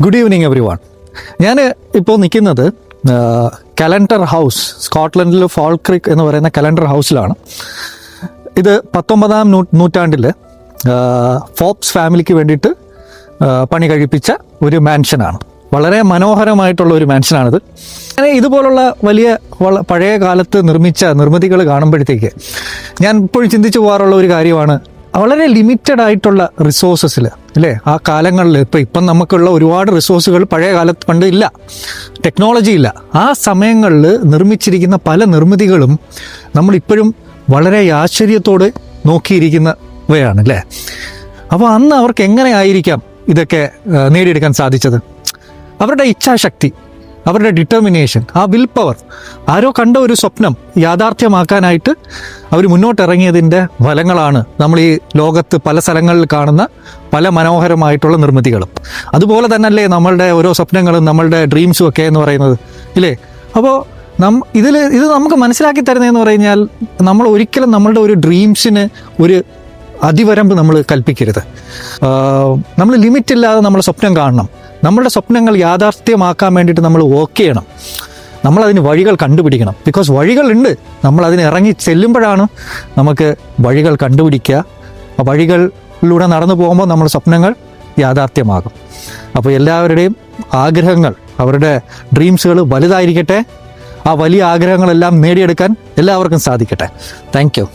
Good evening every one. ഞാൻ ഇപ്പോൾ നിൽക്കുന്നത് കലണ്ടർ ഹൗസ്, സ്കോട്ട്ലൻഡിൽ ഫോൾക്രിക്ക് എന്ന് പറയുന്ന കലണ്ടർ ഹൗസിലാണ്. ഇത് 19-ാം നൂറ്റാണ്ടിൽ ഫോബ്സ് ഫാമിലിക്ക് വേണ്ടിയിട്ട് പണി കഴിപ്പിച്ച ഒരു മാൻഷനാണ്. വളരെ മനോഹരമായിട്ടുള്ള ഒരു മാൻഷനാണിത്. അങ്ങനെ ഇതുപോലുള്ള വലിയ പഴയ കാലത്ത് നിർമ്മിച്ച നിർമ്മിതികൾ കാണുമ്പോഴത്തേക്ക് ഞാൻ ഇപ്പോഴും ചിന്തിച്ചു പോകാറുള്ള ഒരു കാര്യമാണ്, വളരെ ലിമിറ്റഡ് ആയിട്ടുള്ള റിസോഴ്സസിൽ അല്ലേ, ആ കാലങ്ങളിൽ ഇപ്പം നമുക്കുള്ള ഒരുപാട് റിസോഴ്സുകൾ പഴയ കാലത്ത് പണ്ട് ഇല്ല, ടെക്നോളജി ഇല്ല. ആ സമയങ്ങളിൽ നിർമ്മിച്ചിരിക്കുന്ന പല നിർമ്മിതികളും നമ്മളിപ്പോഴും വളരെ ആശ്ചര്യത്തോടെ നോക്കിയിരിക്കുന്നവയാണ് അല്ലേ. അപ്പോൾ അന്ന് അവർക്ക് എങ്ങനെ ആയിരിക്കാം ഇതൊക്കെ നേടിയെടുക്കാൻ സാധിച്ചത്? അവരുടെ ഇച്ഛാശക്തി, അവരുടെ ഡിറ്റർമിനേഷൻ, ആ വിൽ പവർ, ആരോ കണ്ട ഒരു സ്വപ്നം യാഥാർത്ഥ്യമാക്കാനായിട്ട് അവർ മുന്നോട്ടിറങ്ങിയതിൻ്റെ ഫലങ്ങളാണ് നമ്മൾ ഈ ലോകത്ത് പല സ്ഥലങ്ങളിൽ കാണുന്ന പല മനോഹരമായിട്ടുള്ള നിർമ്മിതികളും. അതുപോലെ തന്നെയല്ലേ നമ്മളുടെ ഓരോ സ്വപ്നങ്ങളും നമ്മളുടെ ഡ്രീംസും ഒക്കെ എന്ന് പറയുന്നത് ഇല്ലേ. അപ്പോൾ ഇത് നമുക്ക് മനസ്സിലാക്കി തരുന്നതെന്ന് പറഞ്ഞാൽ, നമ്മൾ ഒരിക്കലും നമ്മളുടെ ഒരു ഡ്രീംസിന് ഒരു അതിവരമ്പ് നമ്മൾ കൽപ്പിക്കരുത്. നമ്മൾ ലിമിറ്റില്ലാതെ നമ്മൾ സ്വപ്നം കാണണം. നമ്മളുടെ സ്വപ്നങ്ങൾ യാഥാർത്ഥ്യമാക്കാൻ വേണ്ടിയിട്ട് നമ്മൾ വർക്ക് ചെയ്യണം. നമ്മളതിന് വഴികൾ കണ്ടുപിടിക്കണം. ബിക്കോസ് വഴികളുണ്ട്, നമ്മളതിന് ഇറങ്ങി ചെല്ലുമ്പോഴാണ് നമുക്ക് വഴികൾ കണ്ടുപിടിക്കുക. ആ വഴികളിലൂടെ നടന്നു പോകുമ്പോൾ നമ്മുടെ സ്വപ്നങ്ങൾ യാഥാർത്ഥ്യമാകും. അപ്പോൾ എല്ലാവരുടെയും ആഗ്രഹങ്ങൾ, അവരുടെ ഡ്രീംസുകൾ വലുതായിരിക്കട്ടെ. ആ വലിയ ആഗ്രഹങ്ങളെല്ലാം നേടിയെടുക്കാൻ എല്ലാവർക്കും സാധിക്കട്ടെ. Thank you.